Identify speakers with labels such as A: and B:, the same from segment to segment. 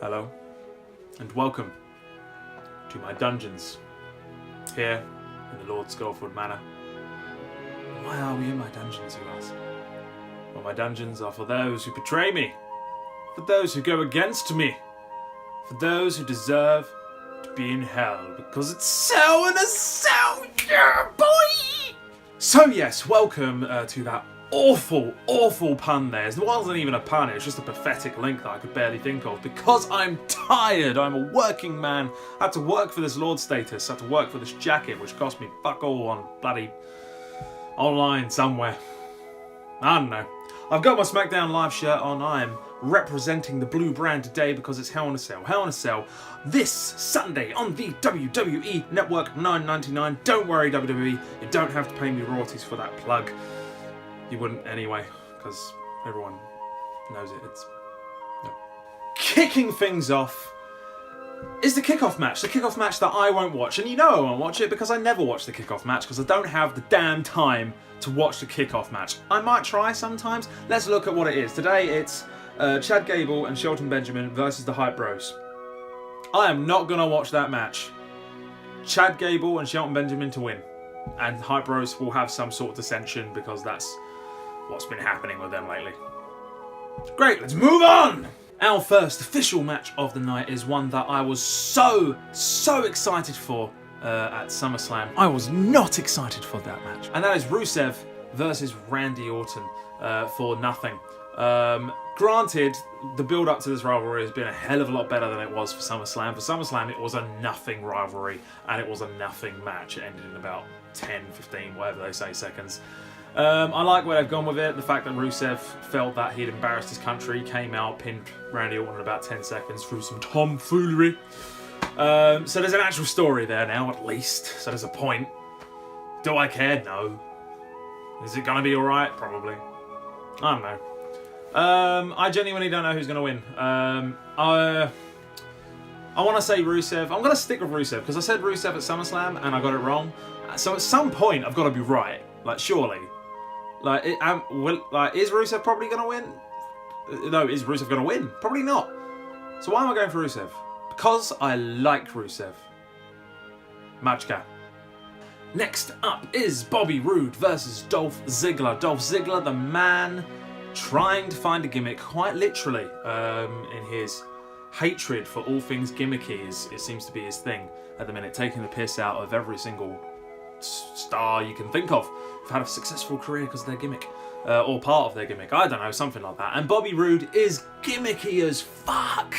A: Hello, and welcome to my dungeons here in the Lord Skolfield Manor. Why are we in my dungeons, you ask? Well, my dungeons are for those who betray me, for those who go against me, for those who deserve to be in hell, because it's so and a so, yeah, boy! So yes, welcome to that awful pun there. It wasn't even a pun, it was just a pathetic link that I could barely think of. Because I'm tired, I'm a working man. I had to work for this Lord status, I had to work for this jacket, which cost me fuck all on bloody online somewhere. I don't know. I've got my SmackDown Live shirt on. I am representing the blue brand today because it's Hell in a Cell. Hell in a Cell this Sunday on the WWE Network, $9.99. Don't worry, WWE, you don't have to pay me royalties for that plug. You wouldn't anyway, because everyone knows it. It's no. Kicking things off is the kickoff match. The kickoff match that I won't watch. And you know I won't watch it because I never watch the kickoff match because I don't have the damn time to watch the kickoff match. I might try sometimes. Let's look at what it is. Today it's Chad Gable and Shelton Benjamin versus the Hype Bros. I am not going to watch that match. Chad Gable and Shelton Benjamin to win. And Hype Bros will have some sort of dissension because that's what's been happening with them lately. Great, let's move on! Our first official match of the night is one that I was so excited for at SummerSlam. I was not excited for that match. And that is Rusev versus Randy Orton for nothing. Granted, the build-up to this rivalry has been a hell of a lot better than it was for SummerSlam. For SummerSlam, it was a nothing rivalry, and it was a nothing match. It ended in about 10, 15, whatever they say, seconds. I like where they've gone with it. The fact that Rusev felt that he'd embarrassed his country, came out, pinned Randy Orton in about 10 seconds through some tomfoolery. So there's an actual story there now, at least. So there's a point. Do I care? No. Is it going to be alright? Probably. I don't know. I genuinely don't know who's going to win. I want to say Rusev. I'm going to stick with Rusev because I said Rusev at SummerSlam and I got it wrong. So at some point I've got to be right. Like, surely. Like, is Rusev probably going to win? No, is Rusev going to win? Probably not. So why am I going for Rusev? Because I like Rusev. Matchka. Next up is Bobby Roode versus Dolph Ziggler. Dolph Ziggler, the man trying to find a gimmick, quite literally, in his hatred for all things gimmicky. It seems to be his thing at the minute, taking the piss out of every single star you can think of. Have had a successful career because of their gimmick, or part of their gimmick. I don't know, something like that. And Bobby Roode is gimmicky as fuck.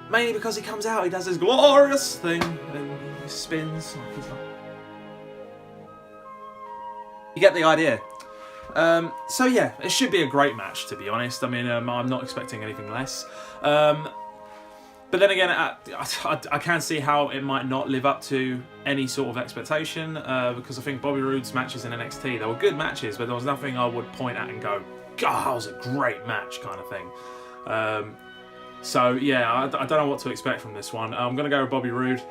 A: Mainly because he comes out, he does his glorious thing, and he spins. You get the idea. So yeah, it should be a great match, to be honest. I mean, I'm not expecting anything less. But then again, I can see how it might not live up to any sort of expectation, because I think Bobby Roode's matches in NXT, they were good matches, but there was nothing I would point at and go, God, that was a great match, kind of thing. So yeah, I don't know what to expect from this one. I'm going to go with Bobby Roode,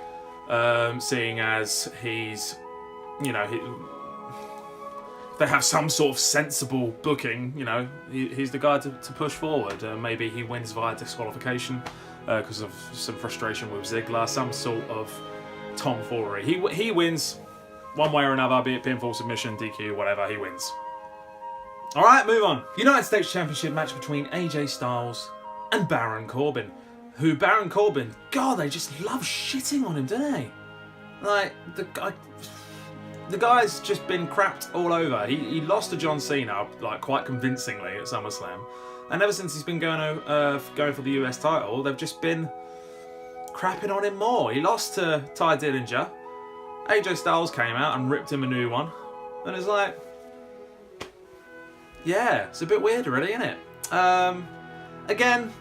A: seeing as he's, you know, they have some sort of sensible booking, you know, he's the guy to push forward. Maybe he wins via disqualification because of some frustration with Ziggler, some sort of tomfoolery. He wins one way or another, be it pinfall, submission, DQ, whatever, he wins. Alright, move on. United States Championship match between AJ Styles and Baron Corbin. Who, Baron Corbin, God, they just love shitting on him, don't they? Like, the guy's just been crapped all over. He lost to John Cena, like, quite convincingly at SummerSlam. And ever since he's been going for the US title, they've just been crapping on him more. He lost to Ty Dillinger. AJ Styles came out and ripped him a new one. And it's like, yeah, it's a bit weird already, isn't it? Again,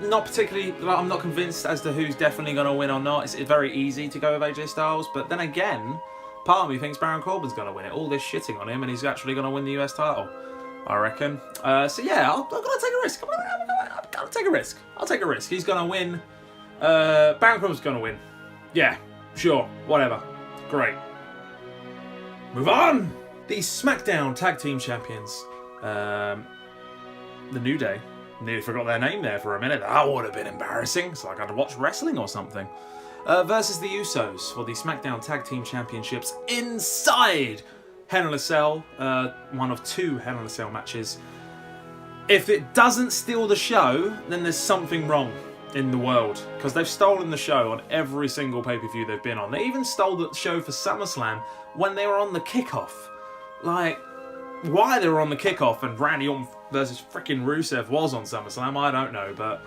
A: not particularly, like, I'm not convinced as to who's definitely going to win or not. It's very easy to go with AJ Styles, but then again, part of me thinks Baron Corbin's going to win it. All this shitting on him, and he's actually going to win the US title, I reckon. So yeah, I'm going to take a risk. I'm going to take a risk. I'll take a risk. He's going to win. Baron Corbin's going to win. Yeah, sure, whatever. Great. Move on! The SmackDown Tag Team Champions, The New Day, Nearly forgot their name there for a minute. That would have been embarrassing. It's like I'd watch wrestling or something. Versus the Usos for the SmackDown Tag Team Championships inside Hell in a Cell. One of 2 Hell in a Cell matches. If it doesn't steal the show, then there's something wrong in the world. Because they've stolen the show on every single pay-per-view they've been on. They even stole the show for SummerSlam when they were on the Kickoff. Like, why they were on the Kickoff and Randy Orton versus freaking Rusev was on SummerSlam, I don't know. But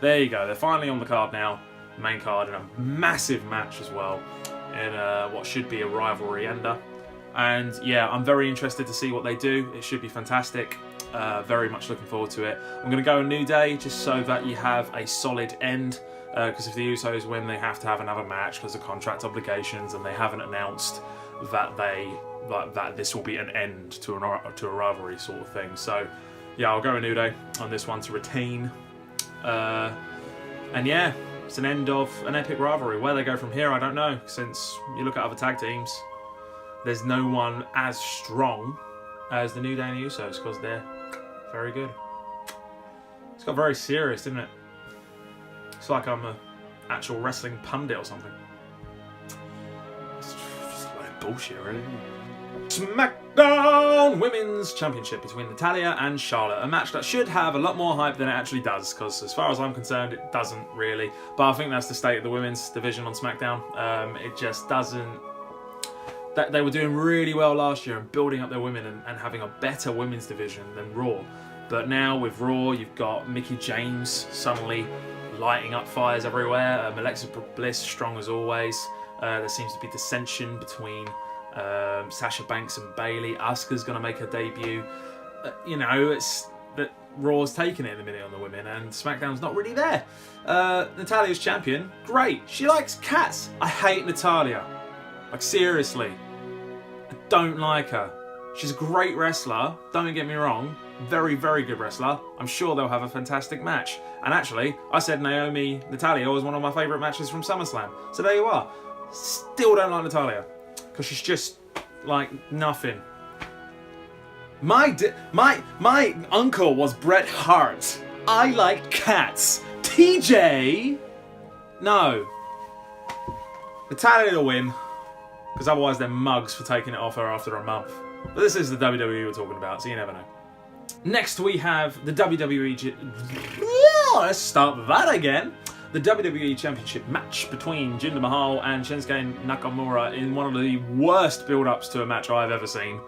A: there you go. They're finally on the card now. Main card in a massive match as well. In what should be a rivalry ender. And yeah, I'm very interested to see what they do. It should be fantastic. Very much looking forward to it. I'm going to go a New Day just so that you have a solid end. Because if the Usos win, they have to have another match because of contract obligations, and they haven't announced that that this will be an end to a rivalry sort of thing. So yeah, I'll go a New Day on this one to retain. And yeah, it's an end of an epic rivalry. Where they go from here, I don't know. Since you look at other tag teams, there's no one as strong as the New Day and the Usos because they're very good. It's got very serious, didn't it? It's like I'm an actual wrestling pundit or something. It's just like bullshit, really. SmackDown Women's Championship between Natalya and Charlotte. A match that should have a lot more hype than it actually does, because as far as I'm concerned, it doesn't really. But I think that's the state of the women's division on SmackDown. It just doesn't... They were doing really well last year and building up their women and having a better women's division than Raw. But now with Raw, you've got Mickie James suddenly lighting up fires everywhere. Alexa Bliss strong as always. There seems to be dissension between Sasha Banks and Bayley. Asuka's going to make her debut. You know, it's that Raw's taking it in the minute on the women, and SmackDown's not really there. Natalya's champion, great. She likes cats. I hate Natalya. Like, seriously. I don't like her. She's a great wrestler, don't get me wrong. Very, very good wrestler. I'm sure they'll have a fantastic match. And actually, I said Natalya was one of my favourite matches from SummerSlam. So there you are. Still don't like Natalya. Because she's just, like, nothing. My uncle was Bret Hart. I like cats. TJ? No. Natalya to win. Because otherwise they're mugs for taking it off her after a month. But this is the WWE we're talking about, so you never know. Next we have the WWE... Let's start that again. The WWE Championship match between Jinder Mahal and Shinsuke Nakamura in one of the worst build-ups to a match I've ever seen.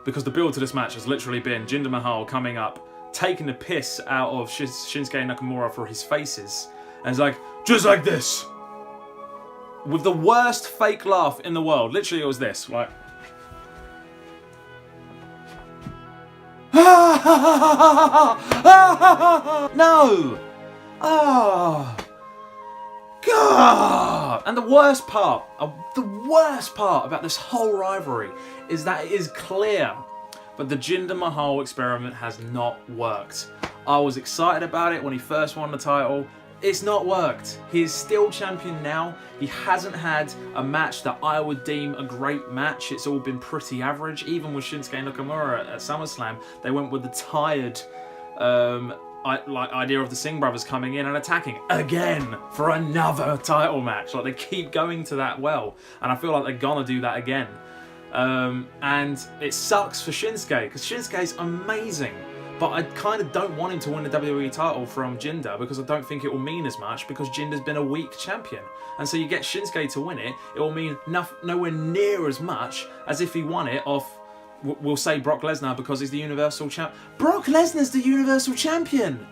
A: Because the build to this match has literally been Jinder Mahal coming up, taking the piss out of Shinsuke Nakamura for his faces. And it's like, just like this. With the worst fake laugh in the world. Literally, it was this, like... No! Oh! God! And the worst part about this whole rivalry is that it is clear that the Jinder Mahal experiment has not worked. I was excited about it when he first won the title. It's not worked. He is still champion now. He hasn't had a match that I would deem a great match. It's all been pretty average. Even with Shinsuke Nakamura at SummerSlam, they went with the tired idea of the Singh brothers coming in and attacking again for another title match. Like, they keep going to that well, and I feel like they're gonna do that again. And it sucks for Shinsuke because Shinsuke's amazing. But I kind of don't want him to win the WWE title from Jinder because I don't think it will mean as much because Jinder's been a weak champion. And so you get Shinsuke to win it, it will mean nowhere near as much as if he won it off, we'll say Brock Lesnar because he's the Universal Champ. Brock Lesnar's the Universal Champion!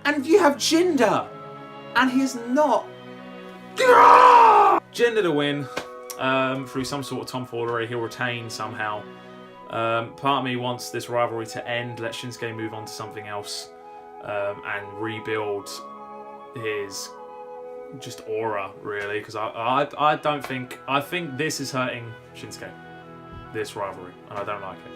A: And you have Jinder! And he's not. Jinder to win through some sort of tomfoolery. He'll retain somehow. Part of me wants this rivalry to end, let Shinsuke move on to something else, and rebuild his just aura, really, because I don't think... I think this is hurting Shinsuke, this rivalry, and I don't like it.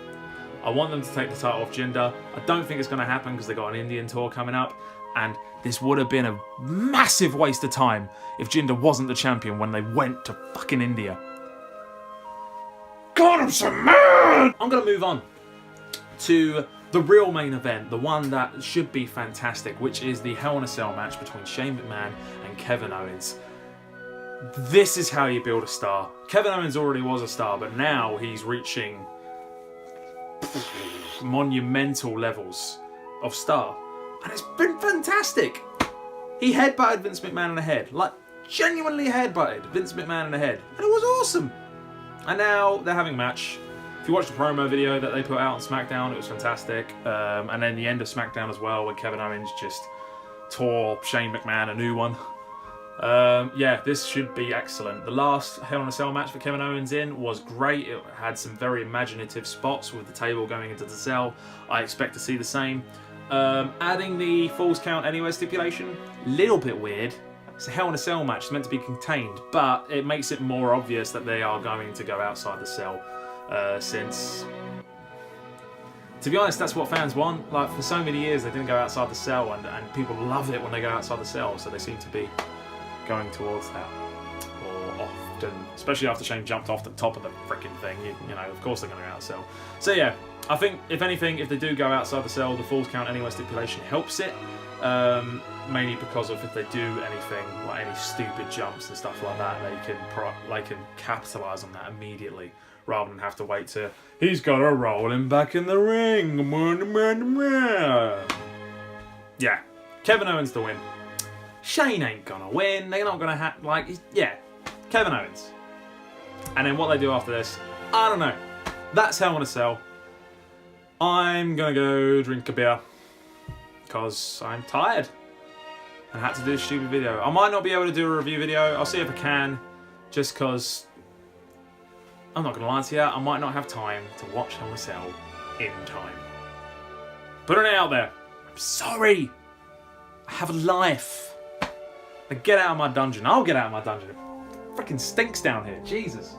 A: I want them to take the title off Jinder. I don't think it's going to happen because they got an Indian tour coming up, and this would have been a massive waste of time if Jinder wasn't the champion when they went to fucking India. God, I'm so mad! I'm going to move on to the real main event, the one that should be fantastic, which is the Hell in a Cell match between Shane McMahon and Kevin Owens. This is how you build a star. Kevin Owens already was a star, but now he's reaching monumental levels of star. And it's been fantastic. He headbutted Vince McMahon in the head. Like, genuinely headbutted Vince McMahon in the head. And it was awesome. And now they're having a match. If you watch the promo video that they put out on SmackDown, it was fantastic. And then the end of SmackDown as well, when Kevin Owens just tore Shane McMahon a new one. Yeah, this should be excellent. The last Hell in a Cell match for Kevin Owens was great. It had some very imaginative spots with the table going into the cell. I expect to see the same. Adding the Falls Count Anywhere stipulation, little bit weird. It's a Hell in a Cell match, it's meant to be contained, but it makes it more obvious that they are going to go outside the cell, since, to be honest, that's what fans want. Like, for so many years they didn't go outside the cell, and people love it when they go outside the cell, so they seem to be going towards that, or often, especially after Shane jumped off the top of the freaking thing, you know, of course they're going to go out the cell. So yeah, I think, if anything, if they do go outside the cell, the Falls Count Anywhere stipulation helps it, mainly because of if they do anything, like any stupid jumps and stuff like that, they can capitalise on that immediately, rather than have to wait to, he's got to roll him back in the ring. Yeah, Kevin Owens to win. Shane ain't gonna win. They're not gonna have, like, yeah, Kevin Owens. And then what they do after this, I don't know. That's Hell in a Cell. I'm gonna go drink a beer because I'm tired and had to do a stupid video. I might not be able to do a review video. I'll see if I can, just because I'm not gonna lie to you, I might not have time to watch Hell in a Cell in time. Putting it out there. I'm sorry. I have a life. Now get out of my dungeon. I'll get out of my dungeon. It freaking stinks down here. Jesus.